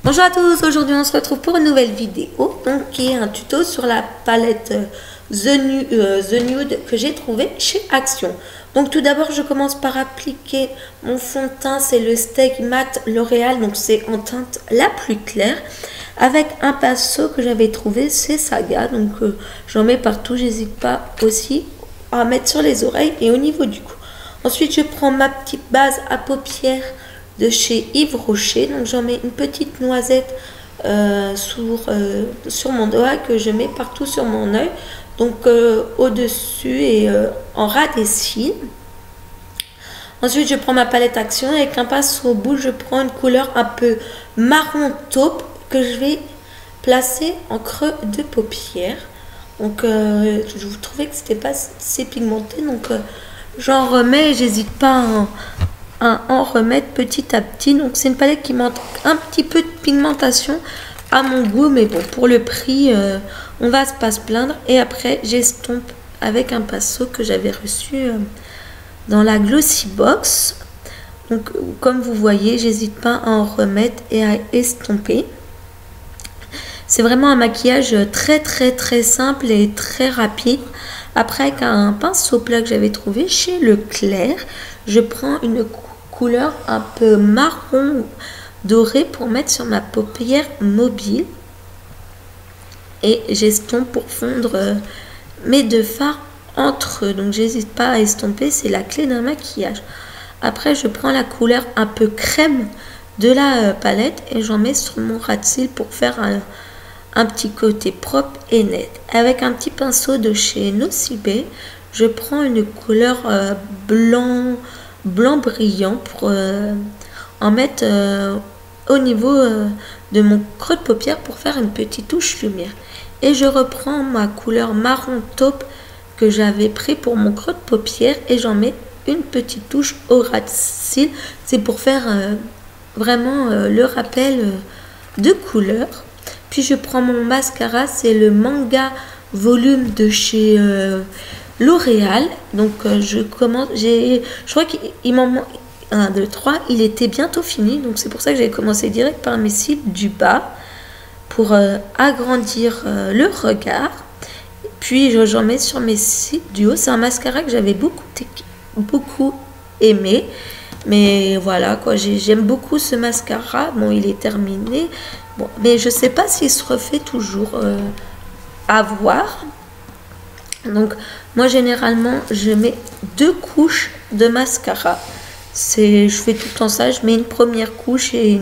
Bonjour à tous, aujourd'hui on se retrouve pour une nouvelle vidéo, donc qui est un tuto sur la palette The Nude que j'ai trouvé chez Action. Donc tout d'abord je commence par appliquer mon fond de teint, c'est le Stay Matte L'Oréal, donc c'est en teinte la plus claire, avec un pinceau que j'avais trouvé chez Saga, donc j'en mets partout, j'hésite pas aussi à mettre sur les oreilles et au niveau du cou. Ensuite je prends ma petite base à paupières de chez Yves Rocher, donc j'en mets une petite noisette sur mon doigt que je mets partout sur mon œil, donc au-dessus et en ras des cils. Ensuite je prends ma palette Action, avec un pinceau au bout je prends une couleur un peu marron taupe que je vais placer en creux de paupière. Donc je vous trouvais que c'était pas assez pigmenté, donc j'en remets, j'hésite pas à en remettre petit à petit. Donc c'est une palette qui manque un petit peu de pigmentation à mon goût, mais bon, pour le prix on va pas se plaindre. Et après j'estompe avec un pinceau que j'avais reçu dans la Glossy Box. Donc comme vous voyez, j'hésite pas à en remettre et à estomper. C'est vraiment un maquillage très simple et très rapide. Après, avec un pinceau plat que j'avais trouvé chez Leclerc, je prends une couleur un peu marron doré pour mettre sur ma paupière mobile. Et j'estompe pour fondre mes deux fards entre eux. Donc j'hésite pas à estomper, c'est la clé d'un maquillage. Après, je prends la couleur un peu crème de la palette et j'en mets sur mon ras de cils pour faire un petit côté propre et net. Avec un petit pinceau de chez Nocibé, je prends une couleur blanc brillant pour en mettre au niveau de mon creux de paupière pour faire une petite touche lumière. Et je reprends ma couleur marron taupe que j'avais pris pour mon creux de paupière et j'en mets une petite touche au ras de cils. C'est pour faire vraiment le rappel de couleur. Puis je prends mon mascara, c'est le Manga Volume de chez L'Oréal. Donc je commence, je crois qu'il m'en manque 1, 2, 3, il était bientôt fini. Donc c'est pour ça que j'ai commencé direct par mes cils du bas pour agrandir le regard. Puis j'en mets sur mes cils du haut. C'est un mascara que j'avais beaucoup aimé. Mais voilà quoi, j'aime beaucoup ce mascara. Bon, il est terminé. Bon, mais je sais pas s'il se refait toujours à voir. Donc moi généralement je mets 2 couches de mascara. Je fais tout le temps ça. Je mets une première couche et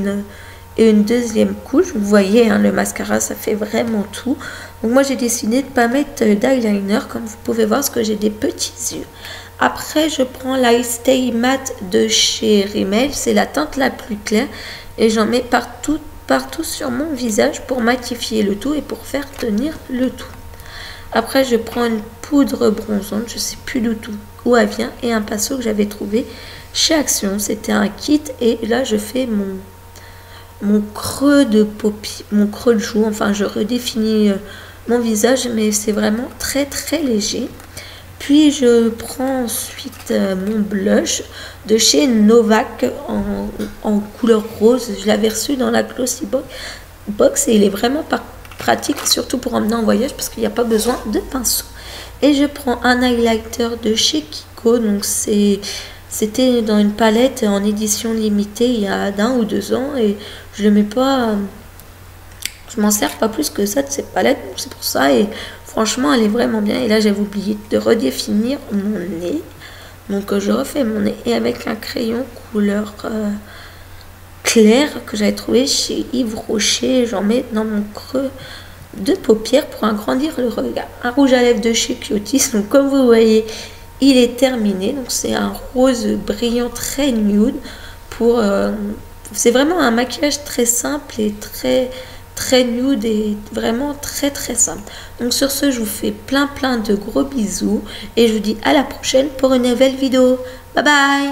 une deuxième couche. Vous voyez, hein, le mascara ça fait vraiment tout. Donc moi j'ai décidé de ne pas mettre d'eyeliner, comme vous pouvez voir, parce que j'ai des petits yeux. Après je prends la Stay Matte de chez Rimmel, c'est la teinte la plus claire et j'en mets partout sur mon visage pour matifier le tout et pour faire tenir le tout. Après je prends une poudre bronzante, je sais plus du tout où elle vient, et un pinceau que j'avais trouvé chez Action, c'était un kit. Et là je fais mon creux de paupière, mon creux de joue, enfin je redéfinis mon visage, mais c'est vraiment très léger. Puis je prends ensuite mon blush de chez Novak en couleur rose. Je l'avais reçu dans la Glossy Box et il est vraiment pratique, surtout pour emmener en voyage parce qu'il n'y a pas besoin de pinceau. Et je prends un highlighter de chez Kiko. Donc c'était dans une palette en édition limitée il y a d'1 ou 2 ans et je le mets pas. Je m'en sers pas plus que ça de cette palette, c'est pour ça. Et franchement elle est vraiment bien. Et là j'avais oublié de redéfinir mon nez, donc je refais mon nez et avec un crayon couleur claire que j'avais trouvé chez Yves Rocher, j'en mets dans mon creux de paupière pour agrandir le regard. Un rouge à lèvres de chez Kiotis, donc comme vous voyez il est terminé. Donc c'est un rose brillant très nude pour c'est vraiment un maquillage très simple et très nude et vraiment très simple. Donc sur ce, je vous fais plein de gros bisous et je vous dis à la prochaine pour une nouvelle vidéo. Bye bye.